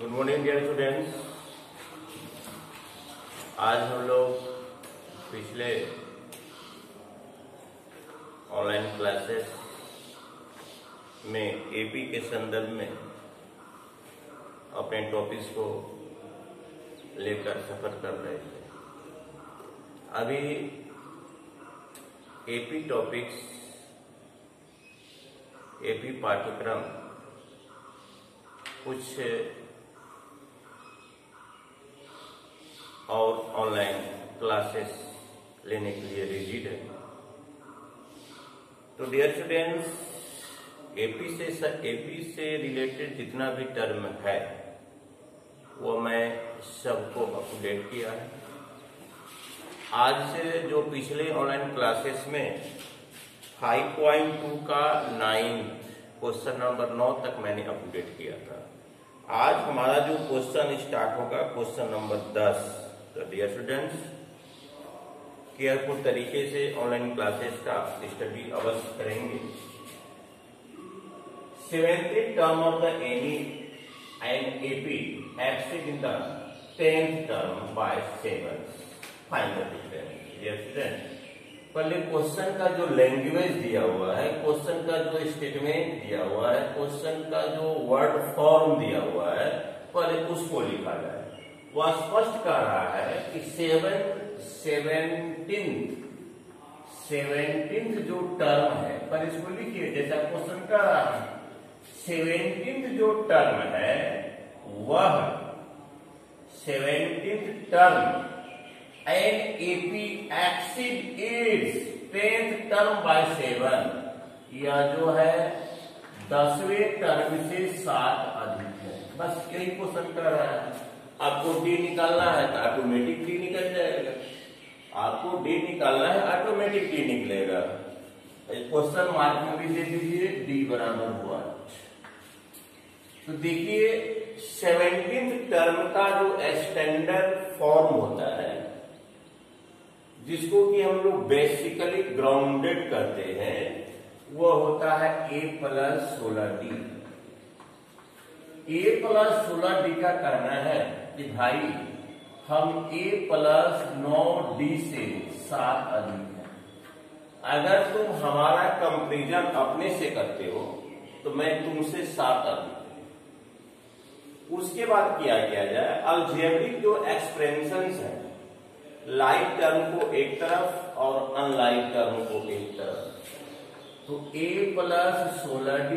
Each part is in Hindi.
Good morning dear students. आज हम लोग पिछले ऑनलाइन क्लासेस में एपी के संदर्भ में अपने टॉपिक्स को लेकर सफर कर रहे थे। अभी एपी टॉपिक्स, एपी पाठ्यक्रम कुछ और ऑनलाइन क्लासेस लेने के लिए रिजिड है। तो डियर स्टूडेंट्स, एपी से रिलेटेड जितना भी टर्म है वो मैं सबको अपडेट किया है। आज से जो पिछले ऑनलाइन क्लासेस में 5.2 का 9 क्वेश्चन नंबर 9 तक मैंने अपडेट किया था। आज हमारा जो क्वेश्चन स्टार्ट होगा क्वेश्चन नंबर 10। तो डियर स्टूडेंट्स, केयरफुल तरीके से ऑनलाइन क्लासेस का स्टडी अवश्य करेंगे। 7th term of the any and AP exceed in the 10th term by 7। Find the difference. Dear student, पहले क्वेश्चन का जो लैंग्वेज दिया हुआ है, क्वेश्चन का जो स्टेटमेंट दिया हुआ है, क्वेश्चन का जो वर्ड फॉर्म दिया हुआ है, पहले उसको लिखा जाए। वह स्पष्ट कर रहा है कि 17th जो टर्म है, पर इसको लिखिए जैसा क्वेश्चन कर रहा है। 17th जो टर्म है वह 17th term and AP exceed is 10th term by 7। यह जो है 10वें टर्म से 7 अधिक है। बस यही क्वेश्चन कर रहा है। आपको डी निकालना है तो ऑटोमेटिक डी निकल जाएगा। आपको डी निकालना है ऑटोमेटिक डी निकलेगा। क्वेश्चन मार्क में भी दे दीजिए, डी बराबर हुआ। तो देखिए 17th टर्म का जो स्टैंडर्ड फॉर्म होता है, जिसको कि हम लोग बेसिकली ग्राउंडेड करते हैं, वो होता है a + 16d। a + 16d का कहना है कि भाई हम a + 9d से 7 अधिक है। अगर तुम हमारा कंपैरिजन अपने से करते हो तो मैं तुमसे 7 अधिक हूं। उसके बाद क्या किया जाए, अलजेब्रिक जो एक्सप्रेशंस है, लाइक टर्म को एक तरफ और अनलाइक टर्म को एक तरफ। तो a + 16d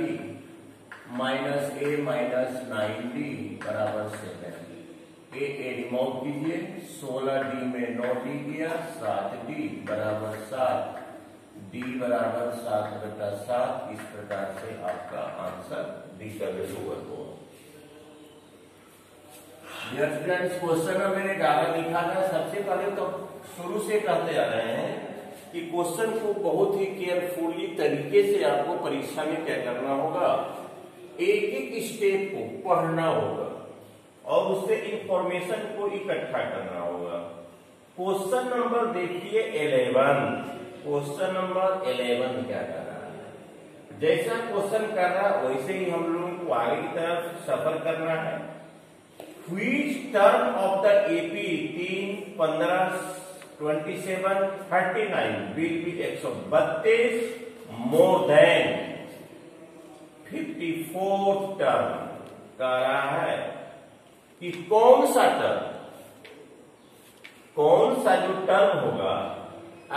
minus a minus 9d बराबर 7। ए रिमूव कीजिए, 16d में 9d गया, 7d बराबर 7, d बराबर 7/7। इस प्रकार से आपका आंसर डी का वैल्यू होगा। क्वेश्चन में मैंने डाला लिखा था। सबसे पहले तो शुरू से कहते आ रहे हैं कि क्वेश्चन को बहुत ही केयरफुली तरीके से आपको परीक्षा में क्या करना होगा, एक एक स्टेप को पढ़ना होगा और उससे इंफॉर्मेशन को इकट्ठा करना होगा। क्वेश्चन नंबर देखिए 11। क्वेश्चन नंबर 11 क्या कर रहा है, जैसा क्वेश्चन कर रहा है वैसे ही हम लोगों को आगे की तरफ सफर करना है। Which term of the AP 3, 15, 27, 39 will be 132 more than 54th term. कह रहा है कि कौन सा जो टर्म होगा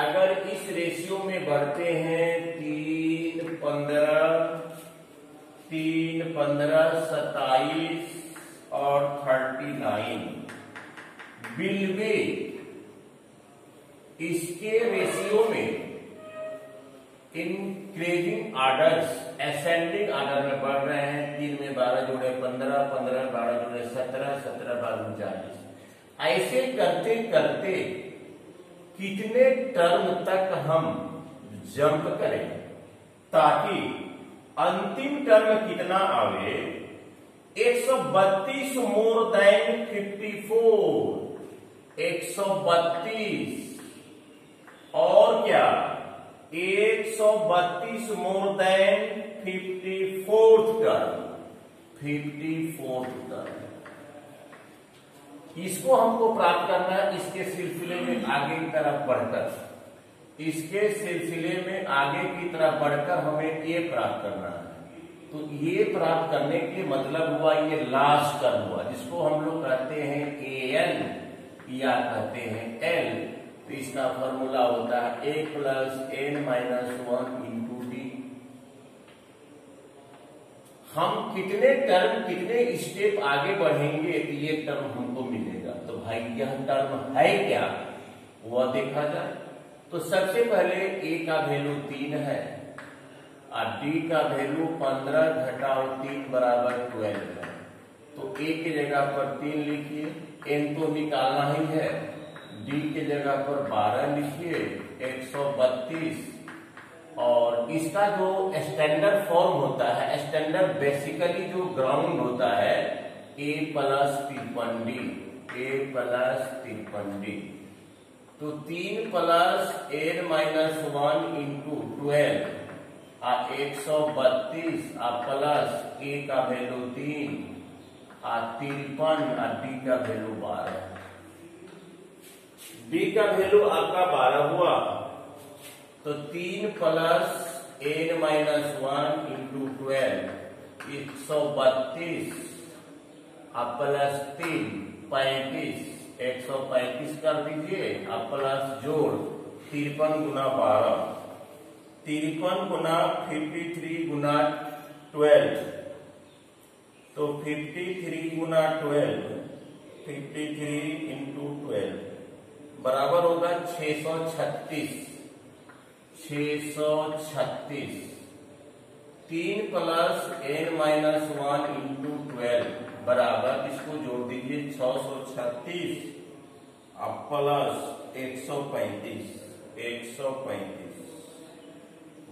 अगर इस रेशियो में बढ़ते हैं 3, 15, 27 और 39 विल बी, इसके रेशियो में इंक्रीजिंग आर्डर्स, असेंडिंग आर्डर में बढ़ रहे हैं। 3 में 12 जोड़े 15, 15 12 जोड़े 17, 17 12 39। ऐसे करते करते कितने टर्म तक हम जंप करें ताकि अंतिम टर्म कितना आवे, 132 मोर देन 54। 132 और क्या, 132 more than 54th term. 54th term इसको हमको प्राप्त करना है इसके सिलसिले में आगे की तरफ बढ़कर, इसके सिलसिले में आगे की तरफ बढ़कर हमें ये प्राप्त करना है। तो ये प्राप्त करने के मतलब हुआ ये लास्ट टर्म हुआ, जिसको हम लोग कहते हैं AN या कहते हैं L। तो इसका फॉर्मूला होता है A plus N minus 1 into D। हम कितने टर्म कितने स्टेप आगे बढ़ेंगे तो ये टर्म हमको मिलेगा। तो भाई यह टर्म है क्या, वह देखा जाए। तो सबसे पहले A का वैल्यू 3 है और D का वैल्यू 15 घटाओ 3 बराबर 12 है। तो A की जगह पर 3 लिखिए, N तो निकालना ही है, D की जगह पर 12 लिखिए, 132। और इसका जो स्टैंडर्ड फॉर्म होता है, स्टैंडर्ड बेसिकली जो ग्राउंड होता है A plus 53D, A plus 53D। तो 3 प्लस N माइनस 1 इंटू 12 और 132 और प्लस A का वैल्यू 3 और 53 और D का वैल्यू 12। D का वैल्यू आपका 12 हुआ, तो 3 प्लस N माइनस 1 इंटू 12 132 और प्लस 3 35 135 कर दीजिए और प्लस जोड़ 53 गुना 12, 53 गुना 53 गुना 12, तो 53 गुना 12 53 इंटू 12 बराबर होगा 636। 3 प्लस N माइनस 1 इंटू 12 बराबर, इसको जोड़ दीजिए 636 अब प्लस 135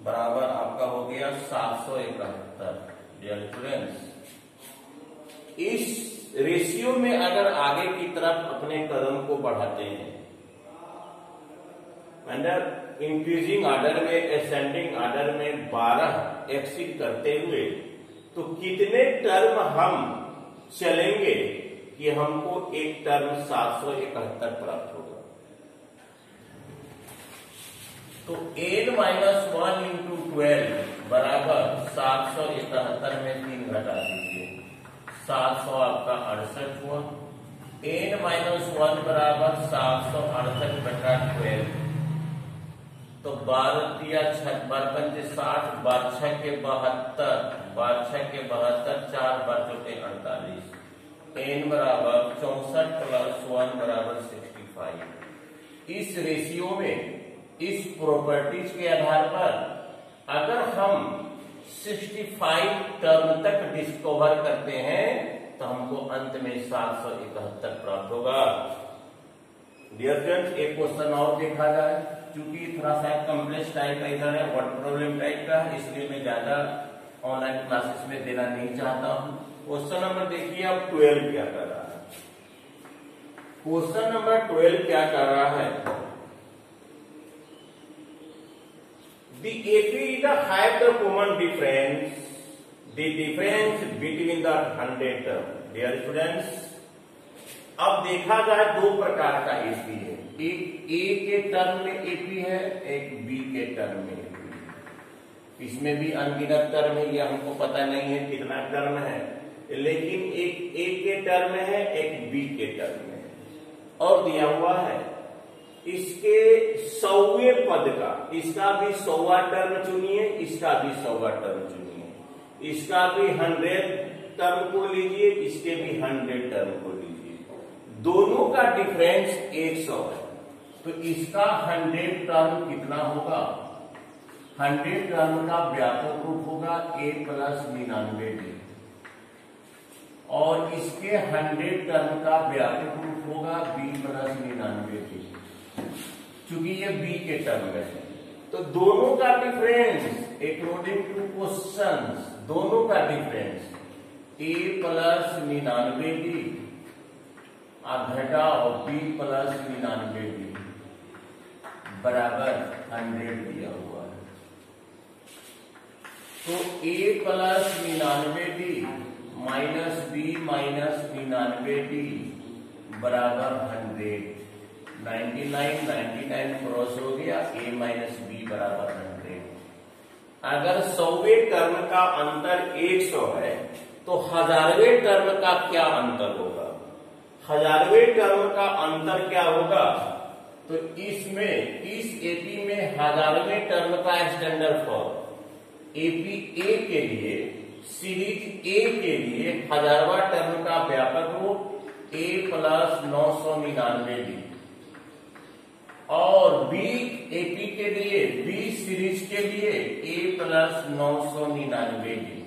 बराबर आपका हो गया 771। डियर स्टूडेंट्स, इस रेशियो में अगर आगे की तरफ अपने कदम को बढ़ाते हैं, अंडर इंक्रीजिंग ऑर्डर में असेंडिंग ऑर्डर में 12 एक्सिट करते हुए, तो कितने टर्म हम चलेंगे कि हमको एक टर्म 771 प्राप्त होगा। तो N माइनस 1 इंटू 12 बराबर 771 में 3 घटा दीजिए, 700 आपका 68 हुआ। N माइनस 1 बराबर 768 बटा 12, तो 12 दिया 6 12 पंचे 60, 12 6 के 72, 12 6 के 72, 4 12 चौके 48। N बराबर 64 प्लस 1 बराबर 65। इस रेशियो में इस प्रॉपर्टीज के आधार पर अगर हम 65 टर्म तक डिस्कवर करते हैं तो हमको अंत में 771 प्राप्त होगा। डियर फ्रेंड्स, एक क्वेश्चन और देखा जाए, क्योंकि थोड़ा सा कॉम्प्लेक्स टाइप का इधर है, वर्ड प्रॉब्लम टाइप का है, इसलिए मैं ज्यादा ऑनलाइन क्लासेस में देना नहीं चाहता हूं। क्वेश्चन नंबर देखिए अब 12 क्या कर रहा है। क्वेश्चन नंबर 12 क्या कर रहा है, the AP is the have the common difference, the difference between the 100 term। Dear students, अब देखा जाए दो प्रकार का AP है, एक A के टर्म में AP है, एक B के टर्म में AP है। इसमें भी अनगिनत टर्म है, यह हमको पता नहीं है कितना टर्म है, लेकिन एक A के टर्म में है, एक B के टर्म में है और दिया हुआ है इसके 100वें पद का, इसका भी 100वां टर्म चुनिए, इसका भी 100वां टर्म चुनिए, इसका भी 100 टर्म को लीजिए, इसके भी 100 टर्म को लीजिए, दोनों का डिफरेंस 100 है। तो इसका 100 टर्म कितना होगा, 100 टर्म का व्यापक रूप होगा A प्लस 99D और इसके 100 टर्म का व्यापक रूप होगा B प्लस 99D, क्योंकि ये B के टर्म में है। तो दोनों का डिफरेंस अकॉर्डिंग टू क्वेश्चन, दोनों का डिफरेंस A प्लस 99D घटाओ B प्लस 99D बराबर 100 दिया हुआ है। तो A plus 99D minus B minus 99D बराबर 100, 99 99 क्रॉस हो गया, a माइनस बी बराबर 100। अगर 100वें टर्म का अंतर 100 है तो 1000वें टर्म का क्या अंतर होगा? 1000वें टर्म का अंतर क्या होगा? तो इसमें इस एपी में 1000वें टर्म का स्टैंडर्ड फॉर्म एपी ए के लिए, सीरीज ए के लिए 1000वां टर्म का व्यापक रूप ए प्लस 999 और बी एपी के लिए, बी सीरीज के लिए ए प्लस 999।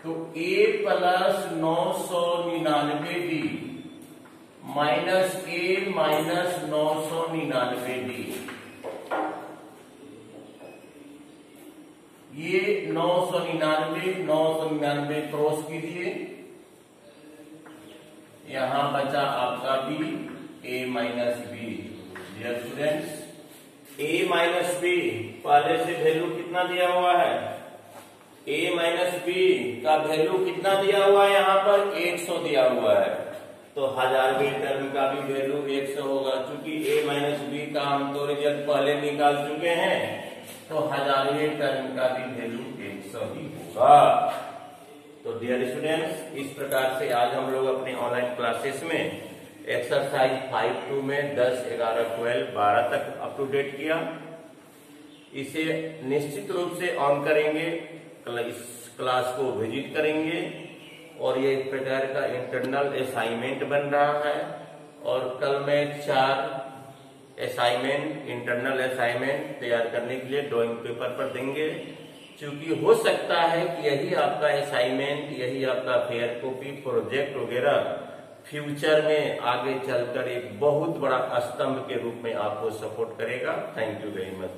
तो ए प्लस 999 माइनस ए माइनस 999, ये 999 क्रॉस कीजिए, यहां बचा आपका बी, ए माइनस बी। डियर स्टूडेंट्स, ए माइनस बी पहले से वैल्यू कितना दिया हुआ है? ए माइनस बी का वैल्यू कितना दिया हुआ है? यहाँ पर 100 दिया हुआ है, तो 1000वें टर्म का भी वैल्यू 100 होगा। क्योंकि ए माइनस बी का हम तो रिजल्ट पहले निकाल चुके हैं, तो 1000वें टर्म का भी वैल्यू 100 ही होगा। तो डियर स्टूडेंट्स, इस प्रकार से आज हम लोग अपने ऑनलाइन क्लासेस में एक्सरसाइज 5.2 में 10, 11, 12, 12 तक अप टू डेट किया। इसे निश्चित रूप से ऑन करेंगे, इस क्लास को विजिट करेंगे और ये एक प्रकार का इंटरनल असाइनमेंट बन रहा है। और कल मैं 4 असाइनमेंट, इंटरनल असाइनमेंट तैयार करने के लिए ड्राइंग पेपर पर देंगे। क्योंकि हो सकता है कि यही आपका असाइनमेंट, यही आपका फेयर कॉपी, प्रोजेक्ट वगैरह फ्यूचर में आगे चलकर एक बहुत बड़ा स्तंभ के रूप में आपको सपोर्ट करेगा। Thank you very much.